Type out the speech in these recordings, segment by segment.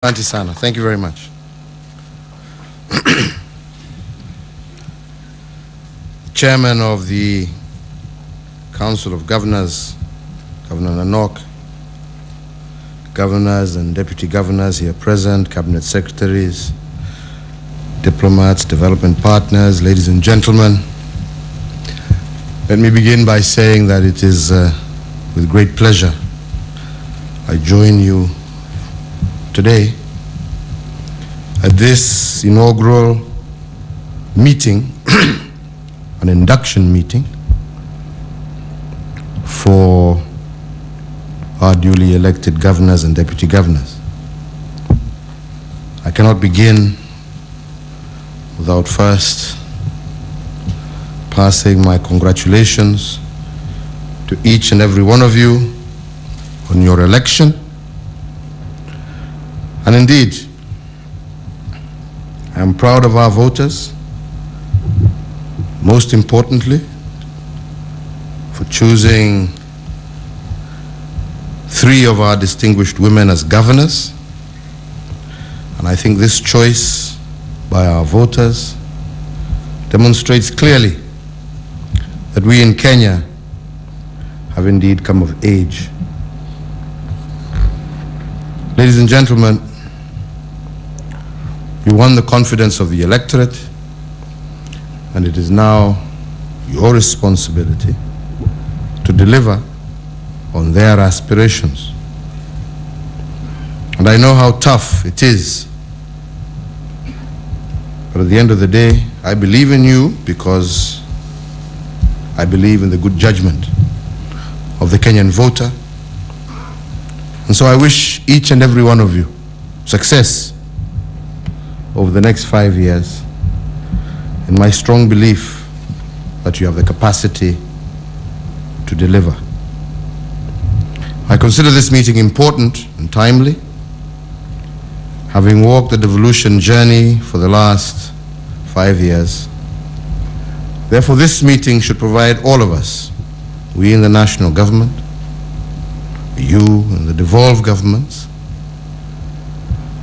Asante sana. Thank you very much. Chairman of the Council of Governors, Governor Nanok, governors and deputy governors here present, cabinet secretaries, diplomats, development partners, ladies and gentlemen. Let me begin by saying that it is with great pleasure I join you today at this inaugural meeting, an induction meeting for our duly elected governors and deputy governors. I cannot begin without first passing my congratulations to each and every one of you on your election. And indeed, I am proud of our voters, most importantly, for choosing 3 of our distinguished women as governors. And I think this choice by our voters demonstrates clearly that we in Kenya have indeed come of age. Ladies and gentlemen, you won the confidence of the electorate, and it is now your responsibility to deliver on their aspirations. And I know how tough it is, but at the end of the day, I believe in you because I believe in the good judgment of the Kenyan voter. And so I wish each and every one of you success over the next 5 years, in my strong belief that you have the capacity to deliver. I consider this meeting important and timely, having walked the devolution journey for the last 5 years. Therefore, this meeting should provide all of us, we in the national government, you and the devolved governments,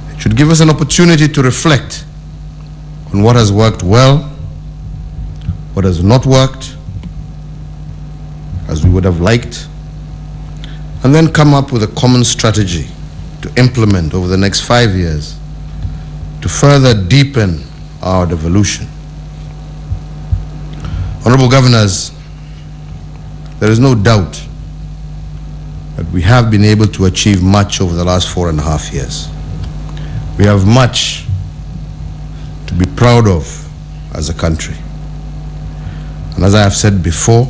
it should give us an opportunity to reflect on what has worked well, what has not worked as we would have liked, and then come up with a common strategy to implement over the next 5 years to further deepen our devolution. Honorable Governors, there is no doubt that we have been able to achieve much over the last 4.5 years. We have much to be proud of as a country. And as I have said before,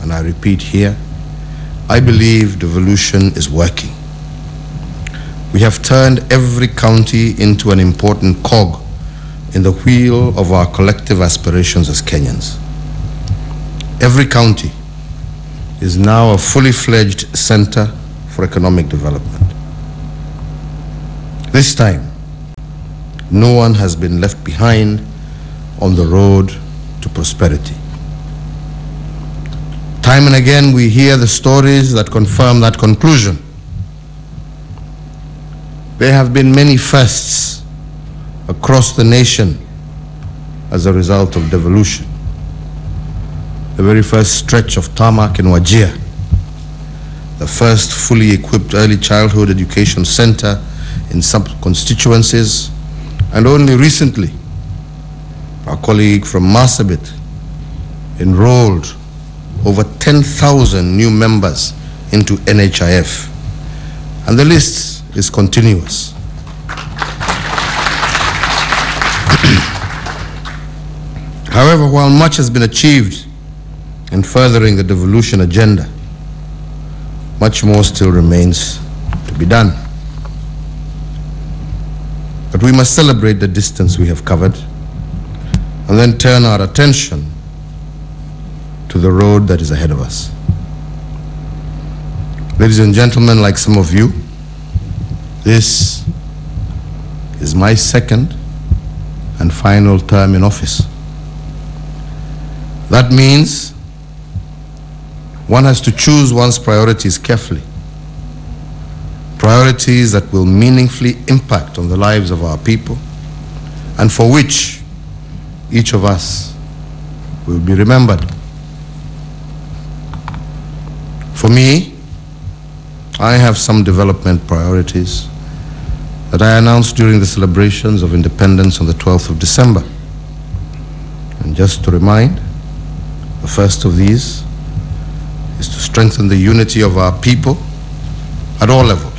and I repeat here, I believe devolution is working. We have turned every county into an important cog in the wheel of our collective aspirations as Kenyans. Every county is now a fully fledged center for economic development. This time, no one has been left behind on the road to prosperity. Time and again, we hear the stories that confirm that conclusion. There have been many firsts across the nation as a result of devolution. The very first stretch of tarmac in Wajir, the first fully equipped early childhood education center in some constituencies, and only recently, our colleague from Marsabit enrolled over 10,000 new members into NHIF, and the list is continuous. However, while much has been achieved in furthering the devolution agenda, much more still remains to be done. But we must celebrate the distance we have covered and then turn our attention to the road that is ahead of us. Ladies and gentlemen, like some of you, this is my second and final term in office. That means one has to choose one's priorities carefully. priorities that will meaningfully impact on the lives of our people, and for which each of us will be remembered. For me, I have some development priorities that I announced during the celebrations of independence on the 12th of December. And just to remind, the first of these is to strengthen the unity of our people at all levels.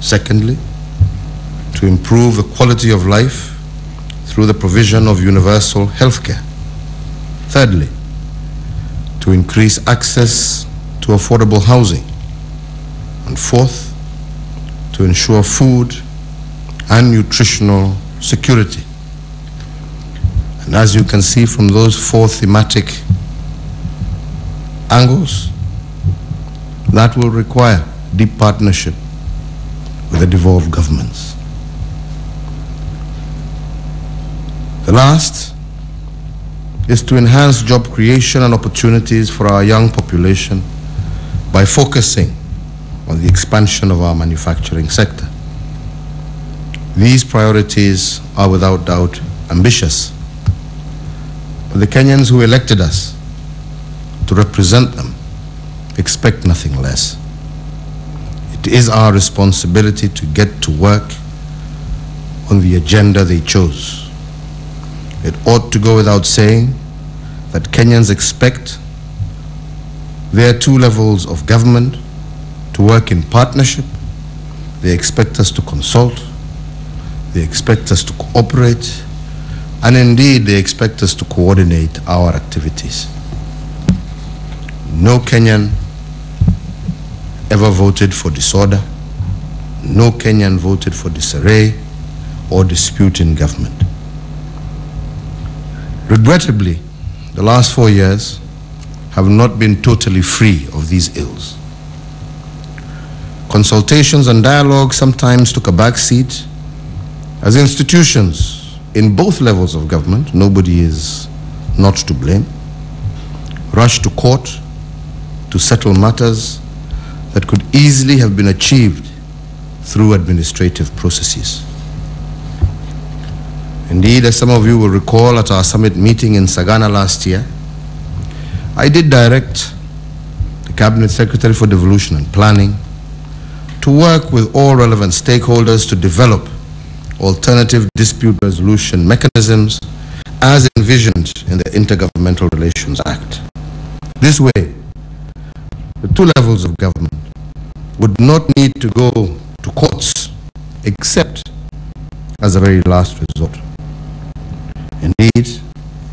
Secondly, to improve the quality of life through the provision of universal health care. Thirdly, to increase access to affordable housing. And fourth, to ensure food and nutritional security. And as you can see from those four thematic angles, that will require deep partnership with the devolved governments. The last is to enhance job creation and opportunities for our young population by focusing on the expansion of our manufacturing sector. These priorities are without doubt ambitious, but the Kenyans who elected us to represent them expect nothing less. It is our responsibility to get to work on the agenda they chose. It ought to go without saying that Kenyans expect their two levels of government to work in partnership. They expect us to consult. They expect us to cooperate. And indeed, they expect us to coordinate our activities. No Kenyan ever voted for disorder. No Kenyan voted for disarray or dispute in government. Regrettably, the last 4 years have not been totally free of these ills. Consultations and dialogue sometimes took a back seat as institutions in both levels of government, nobody is not to blame, rushed to court to settle matters that could easily have been achieved through administrative processes. Indeed, as some of you will recall, at our summit meeting in Sagana last year, I did direct the Cabinet Secretary for Devolution and Planning to work with all relevant stakeholders to develop alternative dispute resolution mechanisms as envisioned in the Intergovernmental Relations Act. This way, the two levels of government would not need to go to courts except as a very last resort. Indeed,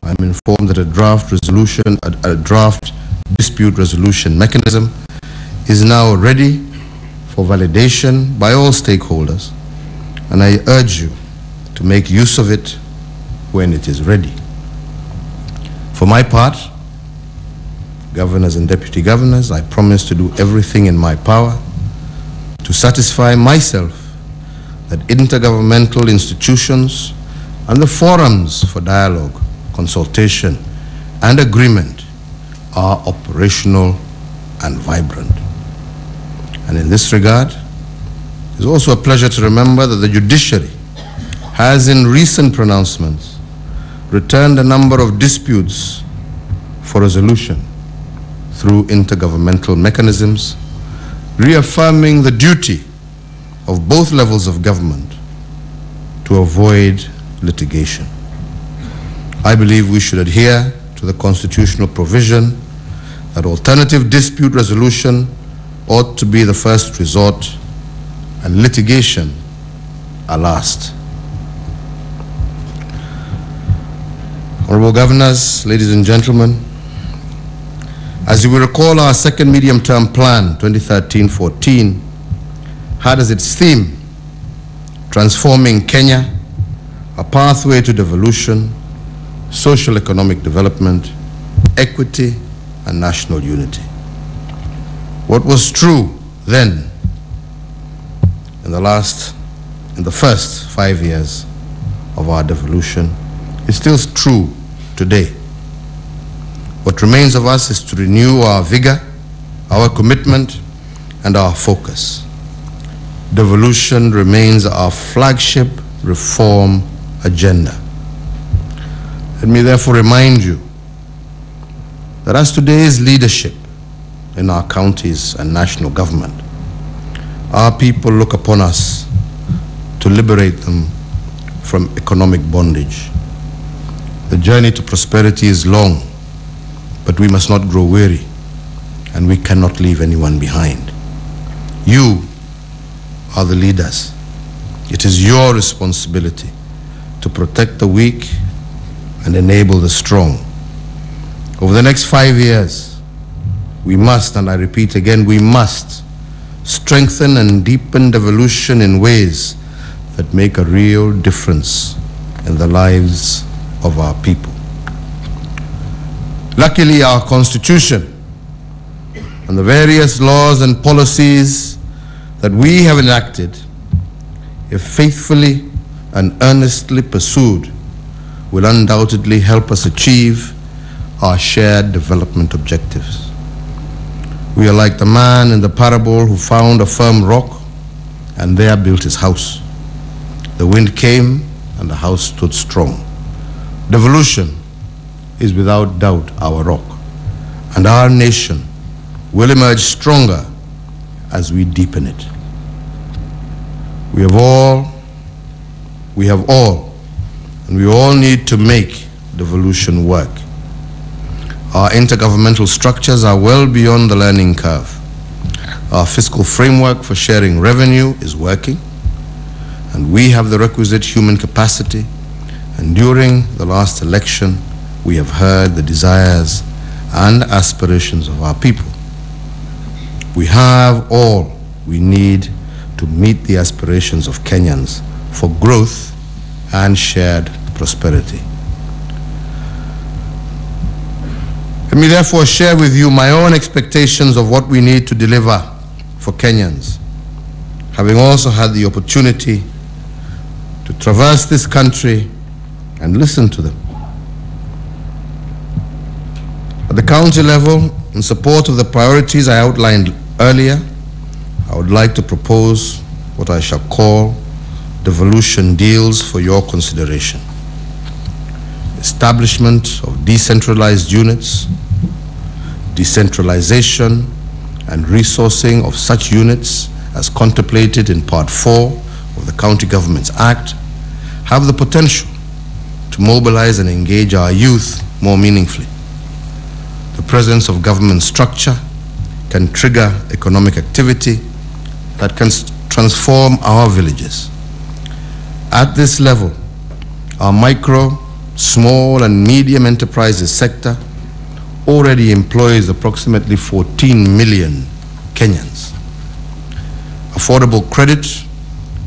I'm informed that a draft dispute resolution mechanism is now ready for validation by all stakeholders, and I urge you to make use of it when it is ready. For my part, governors and deputy governors, I promise to do everything in my power to satisfy myself that intergovernmental institutions and the forums for dialogue, consultation, and agreement are operational and vibrant. And in this regard, it's also a pleasure to remember that the judiciary has in recent pronouncements returned a number of disputes for resolution through intergovernmental mechanisms, reaffirming the duty of both levels of government to avoid litigation. I believe we should adhere to the constitutional provision that alternative dispute resolution ought to be the first resort and litigation a last. Honorable Governors, ladies and gentlemen, as you will recall, our second medium-term plan, 2013-14, had as its theme, transforming Kenya, a pathway to devolution, social economic development, equity, and national unity. What was true then, in the first 5 years of our devolution, is still true today. What remains of us is to renew our vigor, our commitment, and our focus. Devolution remains our flagship reform agenda. Let me therefore remind you that as today's leadership in our counties and national government, our people look upon us to liberate them from economic bondage. The journey to prosperity is long, but we must not grow weary, and we cannot leave anyone behind. You are the leaders. It is your responsibility to protect the weak and enable the strong. Over the next 5 years, we must, and I repeat again, we must strengthen and deepen devolution in ways that make a real difference in the lives of our people. Luckily, our Constitution and the various laws and policies that we have enacted, if faithfully and earnestly pursued, will undoubtedly help us achieve our shared development objectives. We are like the man in the parable who found a firm rock and there built his house. The wind came and the house stood strong. Devolution is without doubt our rock, and our nation will emerge stronger as we deepen it. We have all, and we all need to make devolution work. Our intergovernmental structures are well beyond the learning curve. Our fiscal framework for sharing revenue is working, and we have the requisite human capacity. And during the last election, we have heard the desires and aspirations of our people. We have all we need to meet the aspirations of Kenyans for growth and shared prosperity. Let me therefore share with you my own expectations of what we need to deliver for Kenyans, having also had the opportunity to traverse this country and listen to them. At the county level, in support of the priorities I outlined earlier, I would like to propose what I shall call devolution deals for your consideration. Establishment of decentralized units, decentralization and resourcing of such units as contemplated in Part 4 of the County Governments Act have the potential to mobilize and engage our youth more meaningfully. The presence of government structure can trigger economic activity that can transform our villages. At this level, our micro, small and medium enterprises sector already employs approximately 14 million Kenyans. Affordable credit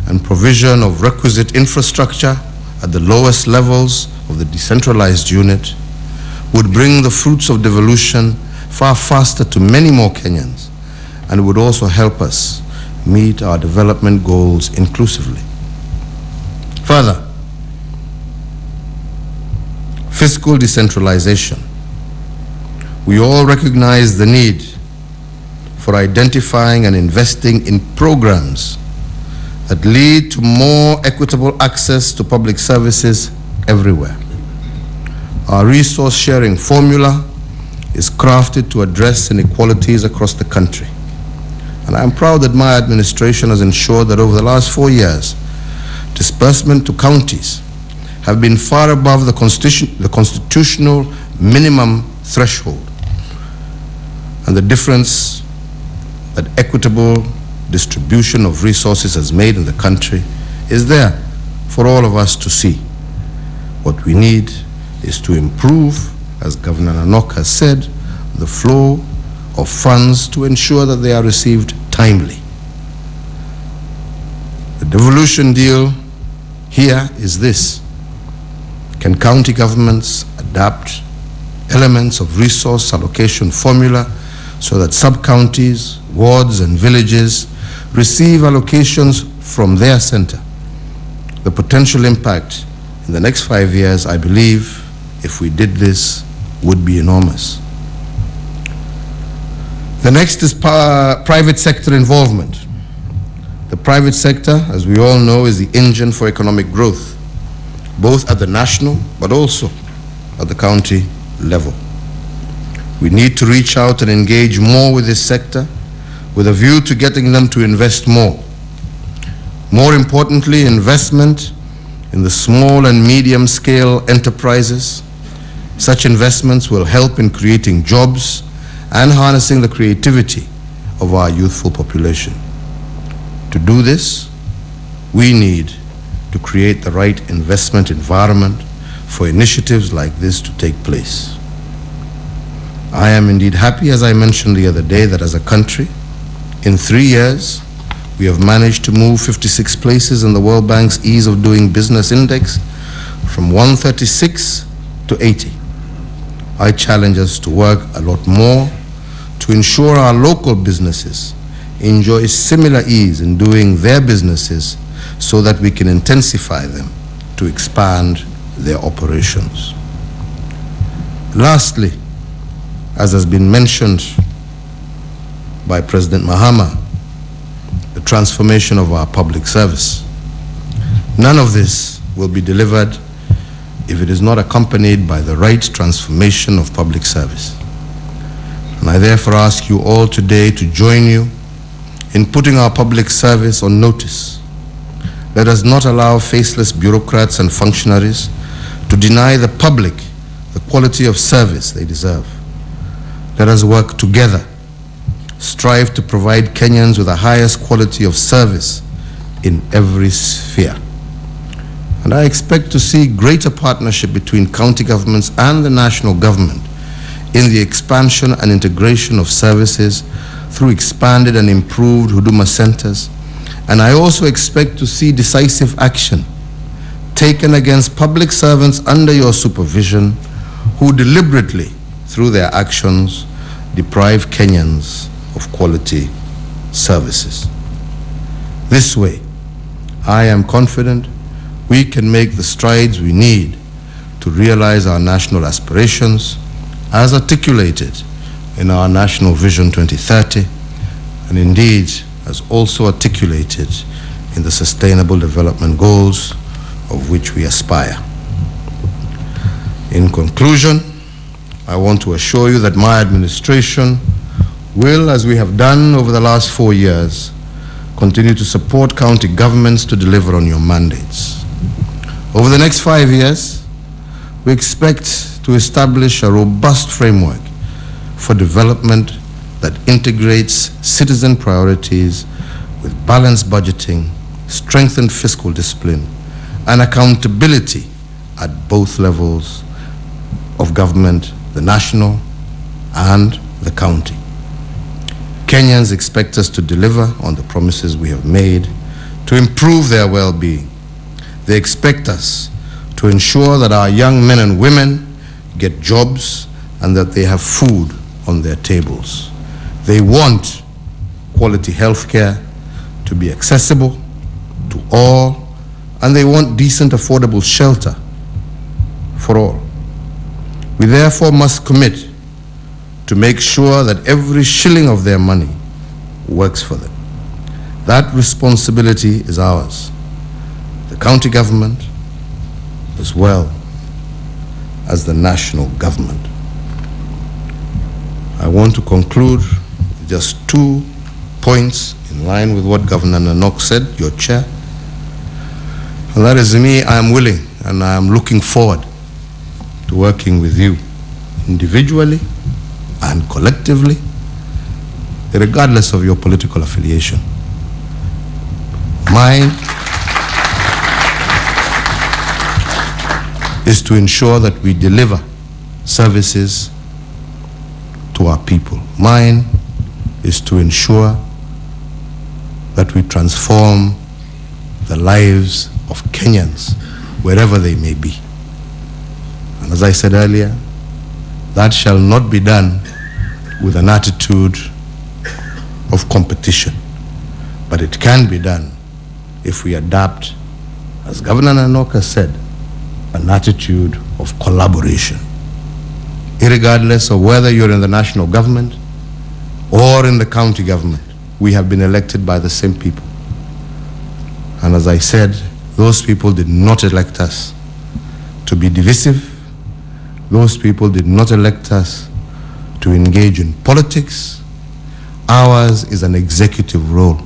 and provision of requisite infrastructure at the lowest levels of the decentralized unit would bring the fruits of devolution far faster to many more Kenyans, and would also help us meet our development goals inclusively. Further, fiscal decentralization. We all recognize the need for identifying and investing in programs that lead to more equitable access to public services everywhere. Our resource sharing formula is crafted to address inequalities across the country. And I'm proud that my administration has ensured that over the last 4 years, disbursement to counties have been far above the constitutional minimum threshold. And the difference that equitable distribution of resources has made in the country is there for all of us to see. What we need is to improve, as Governor Nanok has said, the flow of funds to ensure that they are received timely. The devolution deal here is this: can county governments adapt elements of resource allocation formula so that sub-counties, wards and villages receive allocations from their center? The potential impact in the next 5 years, I believe, if we did this, would be enormous. The next is private sector involvement. The private sector, as we all know, is the engine for economic growth, both at the national but also at the county level. We need to reach out and engage more with this sector with a view to getting them to invest more. More importantly, investment in the small and medium scale enterprises. Such investments will help in creating jobs and harnessing the creativity of our youthful population. To do this, we need to create the right investment environment for initiatives like this to take place. I am indeed happy, as I mentioned the other day, that as a country, in 3 years, we have managed to move 56 places in the World Bank's Ease of Doing Business Index from 136 to 80. I challenge us to work a lot more to ensure our local businesses enjoy similar ease in doing their businesses so that we can intensify them to expand their operations. Lastly, as has been mentioned by President Mahama, the transformation of our public service. None of this will be delivered if it is not accompanied by the right transformation of public service. And I therefore ask you all today to join you in putting our public service on notice. Let us not allow faceless bureaucrats and functionaries to deny the public the quality of service they deserve. Let us work together, strive to provide Kenyans with the highest quality of service in every sphere. And I expect to see greater partnership between county governments and the national government in the expansion and integration of services through expanded and improved Huduma centers. And I also expect to see decisive action taken against public servants under your supervision who deliberately, through their actions, deprive Kenyans of quality services. This way, I am confident we can make the strides we need to realize our national aspirations as articulated in our National Vision 2030, and indeed as also articulated in the Sustainable Development Goals of which we aspire. In conclusion, I want to assure you that my administration will, as we have done over the last 4 years, continue to support county governments to deliver on your mandates. Over the next 5 years, we expect to establish a robust framework for development that integrates citizen priorities with balanced budgeting, strengthened fiscal discipline, and accountability at both levels of government, the national and the county. Kenyans expect us to deliver on the promises we have made to improve their well-being. They expect us to ensure that our young men and women get jobs and that they have food on their tables. They want quality health care to be accessible to all, and they want decent, affordable shelter for all. We therefore must commit to make sure that every shilling of their money works for them. That responsibility is ours, the county government as well as the national government. I want to conclude with just 2 points in line with what Governor Nanok said, your chair. And that is me, I am willing and I am looking forward to working with you individually and collectively, regardless of your political affiliation. Mine is to ensure that we deliver services to our people. Mine is to ensure that we transform the lives of Kenyans wherever they may be. And as I said earlier, that shall not be done with an attitude of competition, but it can be done if we adapt, as Governor Nanok said, an attitude of collaboration. Irregardless of whether you're in the national government or in the county government, we have been elected by the same people. And as I said, those people did not elect us to be divisive. Those people did not elect us to engage in politics. Ours is an executive role.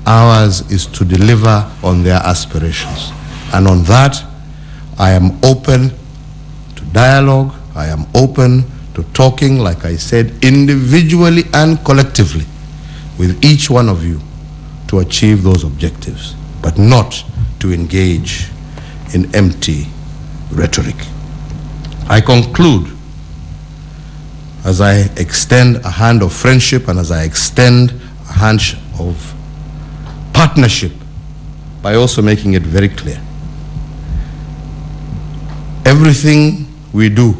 Ours is to deliver on their aspirations. And on that, I am open to dialogue. I am open to talking, like I said, individually and collectively with each one of you to achieve those objectives, but not to engage in empty rhetoric. I conclude as I extend a hand of friendship and as I extend a hand of partnership by also making it very clear. Everything we do,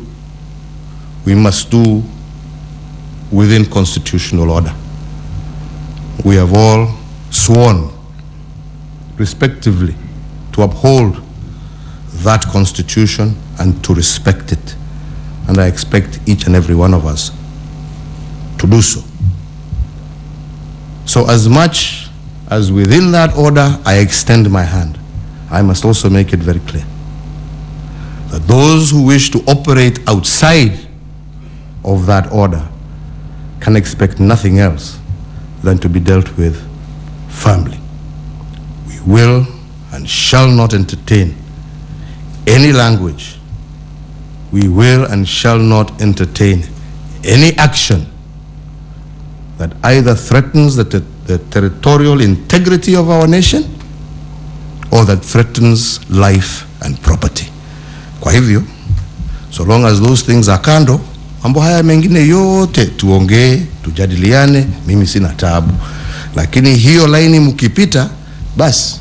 we must do within constitutional order. We have all sworn, respectively, to uphold that constitution and to respect it. And I expect each and every one of us to do so. So as much as within that order I extend my hand, I must also make it very clear that those who wish to operate outside of that order can expect nothing else than to be dealt with firmly. We will and shall not entertain any language. We will and shall not entertain any action that either threatens the territorial integrity of our nation or that threatens life and property. Kwa hivyo, so long as those things are kando, mambo haya mengine yote tuongee, tujadiliane, mimi sina taabu. Lakini hiyo laini mkipita, basi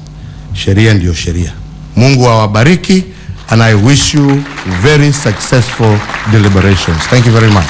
sheria ndio sheria. Mungu awabariki, and I wish you very successful deliberations. Thank you very much.